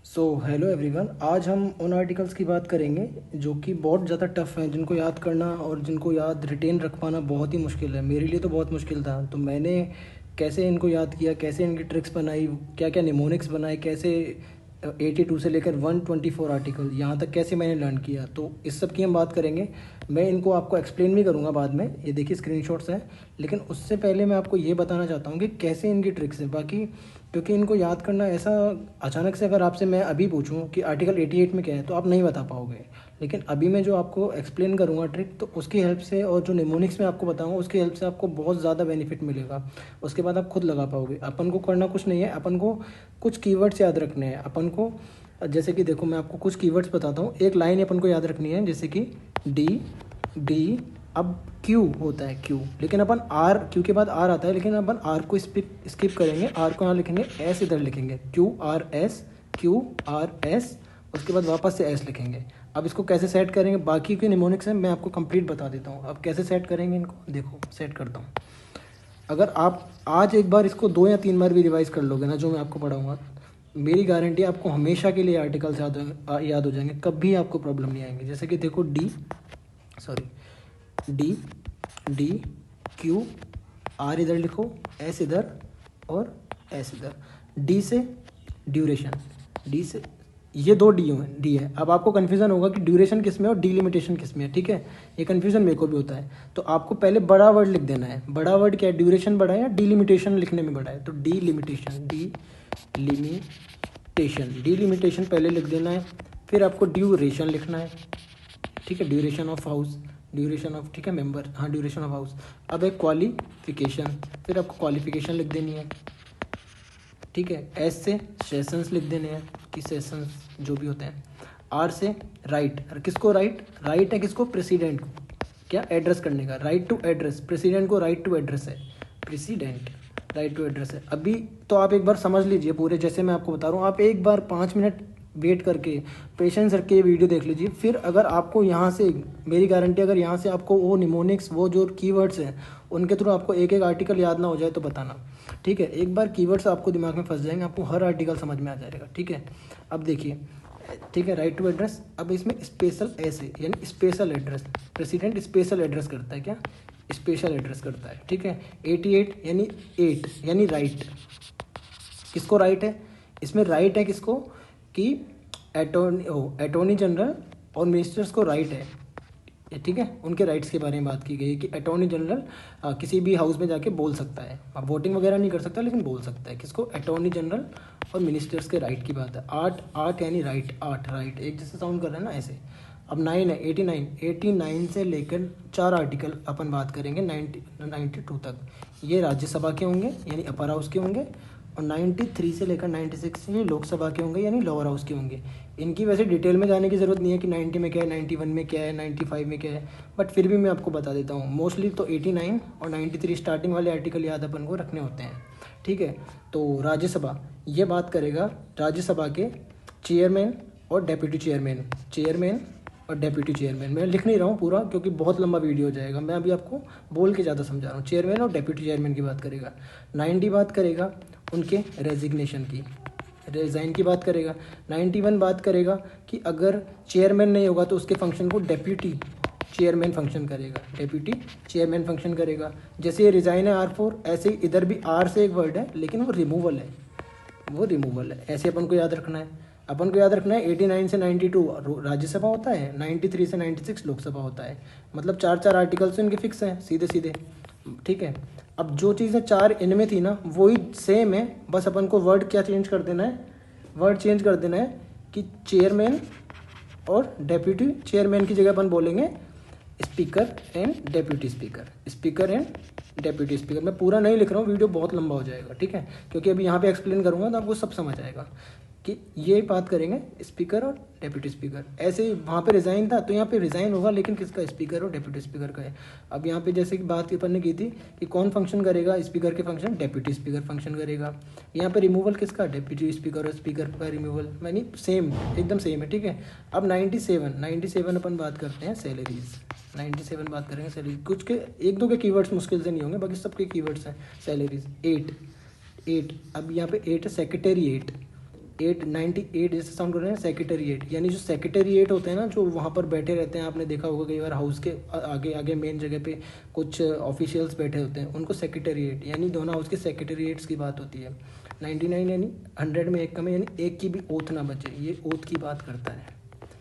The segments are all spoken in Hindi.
हेलो एवरीवन, आज हम उन आर्टिकल्स की बात करेंगे जो कि बहुत ज़्यादा टफ हैं, जिनको याद करना और जिनको याद रिटेन रख पाना बहुत ही मुश्किल है। मेरे लिए तो बहुत मुश्किल था। तो मैंने कैसे इनको याद किया, कैसे इनकी ट्रिक्स बनाई, क्या क्या निमोनिक्स बनाए, कैसे 82 से लेकर 124 आर्टिकल यहाँ तक कैसे मैंने लर्न किया, तो इस सब की हम बात करेंगे। मैं इनको आपको एक्सप्लेन भी करूँगा बाद में। ये देखिए स्क्रीनशॉट्स हैं, लेकिन उससे पहले मैं आपको ये बताना चाहता हूँ कि कैसे इनकी ट्रिक्स है। बाकी क्योंकि इनको याद करना ऐसा, अचानक से अगर आपसे मैं अभी पूछूं कि आर्टिकल 88 में क्या है तो आप नहीं बता पाओगे। लेकिन अभी मैं जो आपको एक्सप्लेन करूंगा ट्रिक, तो उसकी हेल्प से और जो निमोनिक्स में आपको बताऊंगा उसकी हेल्प से आपको बहुत ज़्यादा बेनिफिट मिलेगा। उसके बाद आप खुद लगा पाओगे। अपन को करना कुछ नहीं है, अपन को कुछ कीवर्ड्स याद रखने हैं। अपन को जैसे कि देखो, मैं आपको कुछ कीवर्ड्स बताता हूँ। एक लाइन अपन को याद रखनी है, जैसे कि डी डी। अब क्यू होता है क्यू, लेकिन अपन आर, क्यू के बाद आर आता है, लेकिन अपन आर को स्किप करेंगे। आर को यहाँ लिखेंगे, एस इधर लिखेंगे, Q R S, Q R S, उसके बाद वापस से एस लिखेंगे। अब इसको कैसे सेट करेंगे, बाकी के निमोनिक्स हैं मैं आपको कंप्लीट बता देता हूँ। अब कैसे सेट करेंगे इनको, देखो सेट करता हूँ। अगर आप आज एक बार इसको 2 या 3 बार भी रिवाइज कर लोगे ना, जो मैं आपको पढ़ाऊँगा, मेरी गारंटी है आपको हमेशा के लिए आर्टिकल्स याद हो जाएंगे, कभी आपको प्रॉब्लम नहीं आएंगी। जैसे कि देखो डी डी क्यू, आर इधर लिखो, एस इधर और एस इधर। डी से ड्यूरेशन, डी से ये 2 डी है। अब आपको कन्फ्यूज़न होगा कि ड्यूरेशन किस में और डीलिमिटेशन किस में है, ठीक है। ये कन्फ्यूज़न मेरे को भी होता है। तो आपको पहले बड़ा वर्ड लिख देना है। बड़ा वर्ड क्या है, ड्यूरेशन बड़ा है या डीलिमिटेशन लिखने में बड़ा है, तो डीलिमिटेशन, डीलिमिटेशन पहले लिख देना है। फिर आपको ड्यूरेशन लिखना है, ठीक है। Duration of house, duration of, ठीक है, मेंबर, हाँ ड्यूरेशन ऑफ हाउस। अब एक क्वालिफिकेशन, फिर आपको क्वालिफिकेशन लिख देनी है, ठीक है। एस से सेशंस लिख देने हैं कि सेशंस जो भी होते हैं। आर से राइट, किसको राइट, राइट है किसको, प्रेसिडेंट को, क्या एड्रेस करने का, राइट टू एड्रेस, प्रेसिडेंट को राइट टू एड्रेस है, प्रेसिडेंट राइट टू एड्रेस है। अभी तो आप एक बार समझ लीजिए पूरे, जैसे मैं आपको बता रहा हूँ। आप एक बार 5 मिनट वेट करके पेशेंस रख के ये वीडियो देख लीजिए। फिर अगर आपको यहाँ से, मेरी गारंटी, अगर यहाँ से आपको वो निमोनिक्स, वो जो कीवर्ड्स हैं उनके थ्रू आपको एक एक आर्टिकल याद ना हो जाए तो बताना, ठीक है। एक बार कीवर्ड्स आपको दिमाग में फंस जाएंगे, आपको हर आर्टिकल समझ में आ जाएगा, ठीक है। अब देखिए, ठीक है, राइट टू एड्रेस। अब इसमें स्पेशल एस है, यानी special address. President special address करता है, क्या स्पेशल एड्रेस करता है, ठीक है। 88 यानी 8 यानी राइट, किसको राइट है, इसमें राइट है किसको, कि अटॉर्नी जनरल और मिनिस्टर्स को राइट है, ठीक है। उनके राइट्स के बारे में बात की गई है कि अटॉर्नी जनरल किसी भी हाउस में जाके बोल सकता है। अब वोटिंग वगैरह नहीं कर सकता, लेकिन बोल सकता है, किसको, अटॉर्नी जनरल और मिनिस्टर्स के राइट की बात है। आठ आठ यानी राइट, आठ राइट एक जैसे साउंड कर रहे हैं ना, ऐसे। अब 9 है, 89 से लेकर 4 आर्टिकल अपन बात करेंगे 92 तक। ये राज्यसभा के होंगे यानी अपर हाउस के होंगे, और 93 से लेकर 96 ये लोकसभा के होंगे यानी लोअर हाउस के होंगे। इनकी वैसे डिटेल में जाने की ज़रूरत नहीं है कि 90 में क्या है, 91 में क्या है, 95 में क्या है, बट फिर भी मैं आपको बता देता हूँ। मोस्टली तो 89 और 93 स्टार्टिंग वाले आर्टिकल याद अपन को रखने होते हैं, ठीक है। तो राज्यसभा, ये बात करेगा राज्यसभा के चेयरमैन और डेप्यूटी चेयरमैन, चेयरमैन और डेप्यूटी चेयरमैन। मैं लिख नहीं रहा हूँ पूरा क्योंकि बहुत लंबा वीडियो हो जाएगा, मैं अभी आपको बोल के ज़्यादा समझा रहा हूँ। चेयरमैन और डेप्यूटी चेयरमैन की बात करेगा। 90 बात करेगा उनके रेजिग्नेशन की, रिज़ाइन की बात करेगा। 91 बात करेगा कि अगर चेयरमैन नहीं होगा तो उसके फंक्शन को डेप्यूटी चेयरमैन फंक्शन करेगा, डेप्यूटी चेयरमैन फंक्शन करेगा। जैसे ये रिज़ाइन है R4, ऐसे ही इधर भी R से एक वर्ड है, लेकिन वो रिमूवल है, वो रिमूवल है। ऐसे अपन को याद रखना है। अपन को याद रखना है 89 से 92 राज्यसभा होता है, 93 से 96 लोकसभा होता है। मतलब 4 आर्टिकल्स इनके फिक्स हैं सीधे सीधे, ठीक है। अब जो चीज़ें 4 इनमें थी ना, वही सेम है, बस अपन को वर्ड क्या चेंज कर देना है, वर्ड चेंज कर देना है कि चेयरमैन और डेप्यूटी चेयरमैन की जगह अपन बोलेंगे speaker and deputy speaker, speaker and deputy speaker. मैं पूरा नहीं लिख रहा हूँ, वीडियो बहुत लंबा हो जाएगा, ठीक है, क्योंकि अभी यहाँ पे एक्सप्लेन करूँगा तो आपको सब समझ आएगा कि ये बात करेंगे स्पीकर और डेप्यूटी स्पीकर। ऐसे ही वहाँ पे रिज़ाइन था तो यहाँ पे रिज़ाइन होगा, लेकिन किसका, स्पीकर और डेप्यूटी स्पीकर का है। अब यहाँ पे जैसे कि बात अपन ने की थी कि कौन फंक्शन करेगा स्पीकर के फंक्शन, डेप्यूटी स्पीकर फंक्शन करेगा। यहाँ पे रिमूवल किसका, डेप्यूटी स्पीकर और स्पीकर का रिमूवल, यानी सेम, एकदम सेम है, ठीक है। अब 97 अपन बात करते हैं सैलरीज। 97 बात करेंगे सैलरी, कुछ के 1-2 के कीवर्ड्स मुश्किल से नहीं होंगे, बाकी सबके कीवर्ड्स हैं। सैलरीज 8, अब यहाँ पे 8 है सेक्रेटेरिएट, 98 जैसे साउंड कर रहे हैं सेक्रेटेरिएट, यानी जो सेक्रेटेरिएट होते हैं ना, जो वहाँ पर बैठे रहते हैं, आपने देखा होगा कई बार हाउस के आगे आगे मेन जगह पे कुछ ऑफिशियल्स बैठे होते हैं, उनको सेक्रेटेरिएट, यानी दोनों हाउस के सेक्रेटेरिएट्स की बात होती है। 99 यानी 100 में एक कम है, यानी एक की भी ओथ ना बचे, ये ओथ की बात करता है।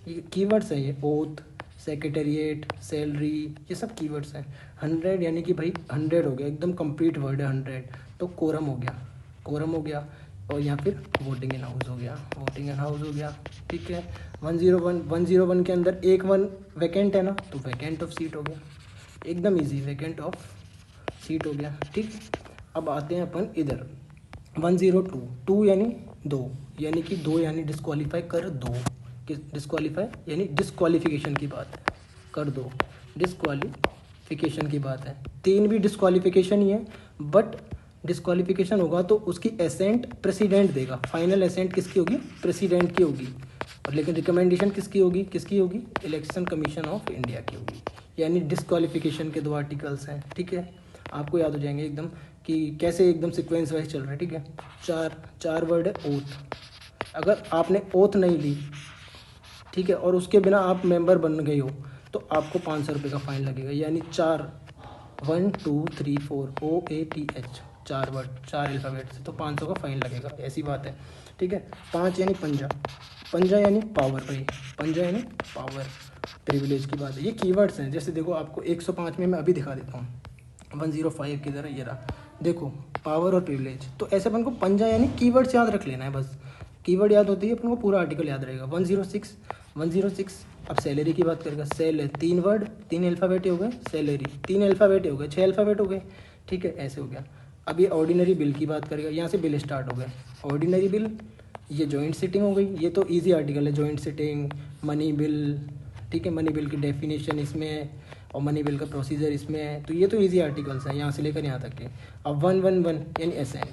ये कीवर्ड्स हैं, ये ओथ, सेक्रेटेरिएट, सैलरी, ये सब कीवर्ड्स हैं। 100 यानी कि भाई 100 हो गया, एकदम कंप्लीट वर्ड है 100, तो कोरम हो गया, कोरम हो गया। और यहाँ फिर वोटिंग इन हाउस हो गया, वोटिंग इन हाउस हो गया, ठीक है। 101 के अंदर एक 1 वैकेंट है ना, तो वैकेंट ऑफ सीट हो गया, एकदम इजी, वैकेंट ऑफ सीट हो गया, ठीक। अब आते हैं अपन इधर 102, 2 यानी 2, यानी कि 2 यानी डिस्क्वालीफाई कर दो, डिस्क्वालीफाई यानी डिस्क्वालिफिकेशन की बात है, कर दो, डिस्क्वालिफिकेशन की बात है। 3 भी डिस्क्वालिफिकेशन ही है, बट डिस्क्वालिफिकेशन होगा तो उसकी एसेंट प्रेसिडेंट देगा, फाइनल एसेंट किसकी होगी, प्रेसिडेंट की होगी। और लेकिन रिकमेंडेशन किसकी होगी, किसकी होगी, इलेक्शन कमीशन ऑफ इंडिया की होगी। यानी डिस्क्वालिफिकेशन के 2 आर्टिकल्स हैं, ठीक है, आपको याद हो जाएंगे एकदम कि कैसे एकदम सीक्वेंस वाइज चल रहा है, ठीक है। चार वर्ड है ओथ, अगर आपने ओथ नहीं ली, ठीक है, और उसके बिना आप मेंबर बन गए हो, तो आपको 500 रुपये का फाइन लगेगा। यानी 4 1 2 3 4 OATH 4 वर्ड, 4 अल्फ़ाबेट से, तो 500 का फाइन लगेगा, ऐसी बात है, ठीक है। 5 यानी पंजा, पंजा यानी पावर, भाई पंजा यानी पावर, प्रिविलेज की बात है। ये कीवर्ड्स हैं, जैसे देखो आपको 105 में मैं अभी दिखा देता हूँ, 105 की तरह ये रहा, देखो पावर और प्रिविलेज। तो ऐसे अपन को पंजा यानी कीवर्ड्स याद रख लेना है, बस कीवर्ड याद होती है अपन को पूरा आर्टिकल याद रहेगा। 106 अब सैलरी की बात करेगा, सेल है 3 वर्ड, 3 अल्फ़ाबेट हो गए, सैलरी 3 अल्फ़ाबेट हो गए, 6 अल्फ़ाबेट हो गए, ठीक है, ऐसे हो गया। अब ये ऑर्डिनरी बिल की बात करेगा, यहाँ से बिल स्टार्ट हो गए, ऑर्डिनरी बिल, ये जॉइंट सिटिंग हो गई, ये तो इजी आर्टिकल है, जॉइंट सिटिंग, मनी बिल, ठीक है, मनी बिल की डेफिनेशन इसमें और मनी बिल का प्रोसीजर इसमें है, तो ये तो इजी आर्टिकल्स हैं यहाँ से लेकर यहाँ तक के। अब 111 यानी एसेंट,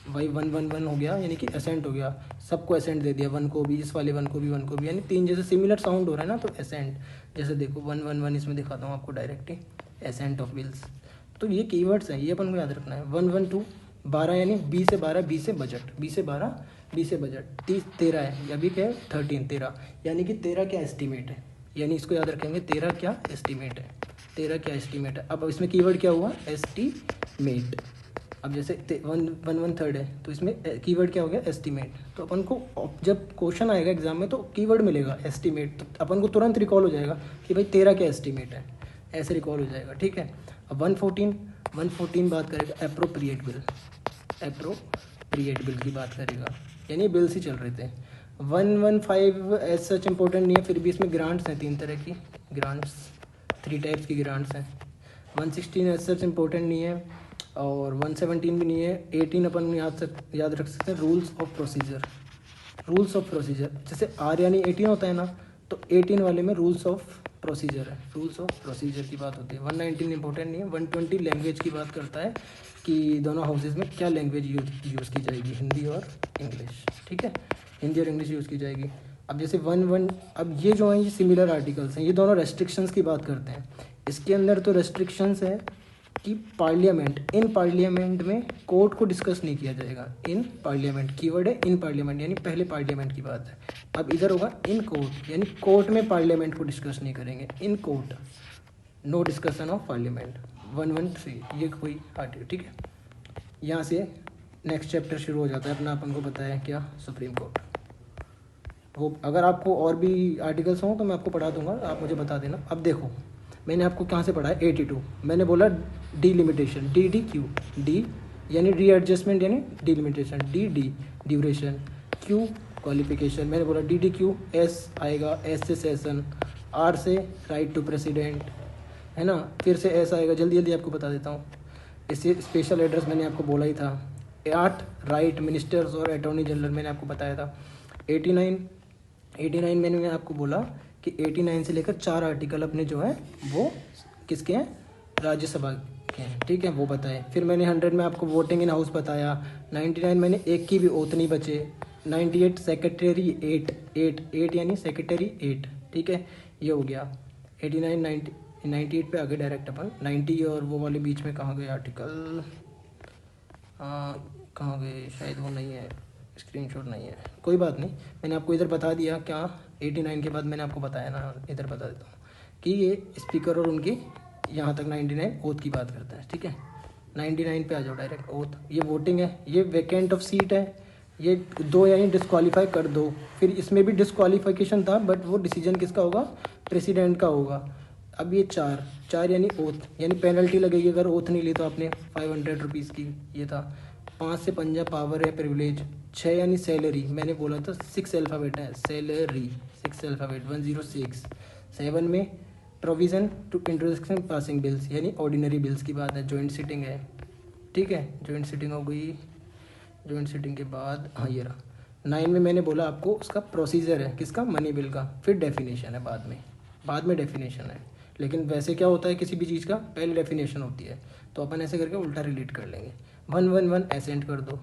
भाई 111 हो गया, यानी कि एसेंट हो गया, सबको एसेंट दे दिया, 1 को भी, इस वाले 1 को भी, 1 को भी, यानी 3 जैसे सिमिलर साउंड हो रहा है ना, तो एसेंट। जैसे देखो 111 इसमें दिखाता हूँ आपको direct he, ascent of bills. तो ये कीवर्ड्स हैं, ये अपन को याद रखना है। 112 12 यानी 20 से 12, 20 से बजट, 20 से 12, 20 से बजट, 13 है, अभी क्या है 13, यानी कि 13 क्या एस्टिमेट है, यानी इसको याद रखेंगे, 13 क्या एस्टिमेट है, 13 क्या एस्टिमेट है। अब इसमें कीवर्ड क्या हुआ, एस्टिमेट। अब जैसे 113 है, तो इसमें कीवर्ड क्या हो गया, एस्टिमेट। तो अपन को जब क्वेश्चन आएगा एग्जाम में, तो कीवर्ड मिलेगा एस्टिमेट, तो अपन को तुरंत रिकॉल हो जाएगा कि भाई 13 क्या एस्टिमेट है, ऐसे रिकॉल हो जाएगा, ठीक है। अब 114 बात करेगा एप्रोप्रिएट बिल, एप्रोप्रिएट बिल की बात करेगा, यानी बिल्स ही चल रहे थे। 115 एज सच इम्पोर्टेंट नहीं है, फिर भी इसमें ग्रांट्स हैं 3 तरह की, ग्रांट्स 3 टाइप्स की ग्रांट्स हैं। 116 एज सच इम्पोर्टेंट नहीं है, और 117 भी नहीं है। 18 अपन याद रख सकते हैं, rules of procedure, rules of procedure, जैसे आर यानी 18 होता है ना, तो 18 वाले में रूल्स ऑफ प्रोसीजर है, रूल्स ऑफ प्रोसीजर की बात होती है। 119 इंपॉर्टेंट नहीं है। 120 लैंग्वेज की बात करता है कि दोनों हाउसेज में क्या लैंग्वेज यूज़ की जाएगी, हिंदी और इंग्लिश, ठीक है, हिंदी और इंग्लिश यूज़ की जाएगी। अब जैसे 11, अब ये जो हैं ये सिमिलर आर्टिकल्स हैं, ये दोनों रेस्ट्रिक्शंस की बात करते हैं। इसके अंदर तो रेस्ट्रिक्शंस है कि पार्लियामेंट, इन पार्लियामेंट में कोर्ट को डिस्कस नहीं किया जाएगा। इन पार्लियामेंट कीवर्ड है, इन पार्लियामेंट यानी पहले पार्लियामेंट की बात है। अब इधर होगा इन कोर्ट, यानी कोर्ट में पार्लियामेंट को डिस्कस नहीं करेंगे। In court, no discussion of parliament. 113 ये कोई आर्टिकल, ठीक है। यहाँ से नेक्स्ट चैप्टर शुरू हो जाता है अपना, अपन को पता है क्या, सुप्रीम कोर्ट। वो अगर आपको और भी आर्टिकल्स हों तो मैं आपको पढ़ा दूंगा, आप मुझे बता देना। अब देखो मैंने आपको कहाँ से पढ़ा है, 82 मैंने बोला डिलिमिटेशन, DDQ, डी यानी रीएडजस्टमेंट यानी delimitation, DD duration, Q qualification, मैंने बोला DDQ। S आएगा, S से सेशन, R से राइट टू प्रेसिडेंट, है ना, फिर से S आएगा, जल्दी जल्दी आपको बता देता हूँ। इससे स्पेशल एड्रेस मैंने आपको बोला ही था। 8 राइट मिनिस्टर्स और अटॉर्नी जनरल मैंने आपको बताया था। 89 मैंने आपको बोला कि 89 से लेकर 4 आर्टिकल अपने जो हैं वो किसके हैं, राज्यसभा के हैं, ठीक है, वो बताए। फिर मैंने 100 में आपको वोटिंग इन हाउस बताया। 99 मैंने एक की भी ओथ नहीं बचे। 98 सेक्रेटरी 8 यानी सेक्रेटरी 8, ठीक है, ये हो गया। 89 98 पे आगे डायरेक्ट अपन 90 और वो वाले बीच में कहाँ गए आर्टिकल, कहाँ गए, शायद वो नहीं है, स्क्रीनशॉट नहीं है, कोई बात नहीं, मैंने आपको इधर बता दिया क्या 89 के बाद मैंने आपको बताया ना, इधर बता देता हूँ कि ये स्पीकर और उनकी यहाँ तक 99 ओथ की बात करता है, ठीक है। 99 पे आ जाओ डायरेक्ट ओथ। ये वोटिंग है, ये वैकेंट ऑफ सीट है, ये 2 यानी डिस्क्वालीफाई कर दो। फिर इसमें भी डिस्क्वालीफिकेशन था बट वो डिसीजन किसका होगा, प्रेसिडेंट का होगा। अब ये 4 यानी ओथ, यानी पेनल्टी लगेगी अगर ओथ नहीं ली तो आपने 500 रुपीज़ की, ये था। 5 से पंजा पावर है प्रिविलेज। 6 यानी सैलरी, मैंने बोला था 6 अल्फ़ाबेट है सैलरी, 6 अल्फ़ाबेट 106। 7 में provision to introduction passing bills, यानी ऑर्डिनरी बिल्स की बात है। जॉइंट सीटिंग है, ठीक है, जॉइंट सीटिंग हो गई। जॉइंट सीटिंग के बाद हाँ ये रहा 9 में मैंने बोला आपको उसका प्रोसीजर है, किसका, मनी बिल का। फिर डेफिनेशन है बाद में डेफिनेशन है। लेकिन वैसे क्या होता है किसी भी चीज़ का पहले डेफिनेशन होती है, तो अपन ऐसे करके उल्टा रिलेट कर लेंगे। 111 एसेंट कर दो।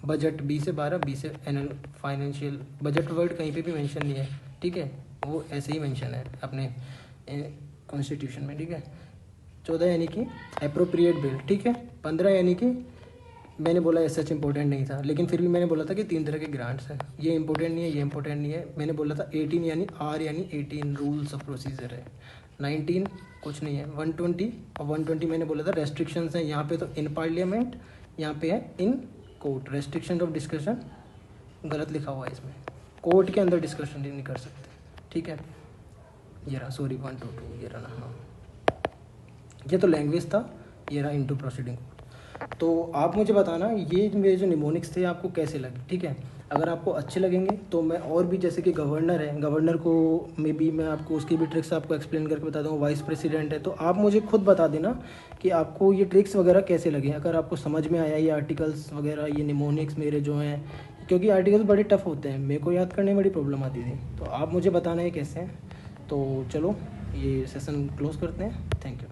बजट 20 से 12, 20 से एनुअल फाइनेंशियल। बजट वर्ड कहीं पे भी मेंशन नहीं है, ठीक है, वो ऐसे ही मेंशन है अपने कॉन्स्टिट्यूशन में, ठीक है। 14 यानी कि अप्रोप्रिएट बिल, ठीक है। 15 यानी कि मैंने बोला ऐसा सच इंपॉर्टेंट नहीं था, लेकिन फिर भी मैंने बोला था कि 3 तरह के ग्रांट्स हैं, ये इंपॉर्टेंट नहीं है, ये इंपॉर्टेंट नहीं है। मैंने बोला था 18 यानी आर यानी 18 रूल्स ऑफ प्रोसीजर है। 19 कुछ नहीं है। 120 और 120 मैंने बोला था रेस्ट्रिक्शंस हैं, यहाँ पे तो इन पार्लियामेंट, यहाँ पे है in court. Restriction of discussion गलत लिखा हुआ है इसमें, कोर्ट के अंदर डिस्कशन नहीं कर सकते, ठीक है। ये रहा, सॉरी 122 ये रहा ना, हाँ ये तो लैंग्वेज था, ये रहा इनटू प्रोसीडिंग। तो आप मुझे बताना ये मेरे जो निमोनिक्स थे आपको कैसे लगे, ठीक है। अगर आपको अच्छे लगेंगे तो मैं और भी, जैसे कि गवर्नर है, गवर्नर को मे बी मैं आपको उसकी भी ट्रिक्स आपको एक्सप्लेन करके बता दूँ। वाइस प्रेसिडेंट है, तो आप मुझे खुद बता देना कि आपको ये ट्रिक्स वगैरह कैसे लगे। अगर आपको समझ में आया ये आर्टिकल्स वगैरह, ये निमोनिक्स मेरे जो हैं, क्योंकि आर्टिकल्स बड़े टफ होते हैं, मेरे को याद करने में बड़ी प्रॉब्लम आती थी, तो आप मुझे बताना है कैसे हैं। तो चलो ये सेशन क्लोज करते हैं, थैंक यू।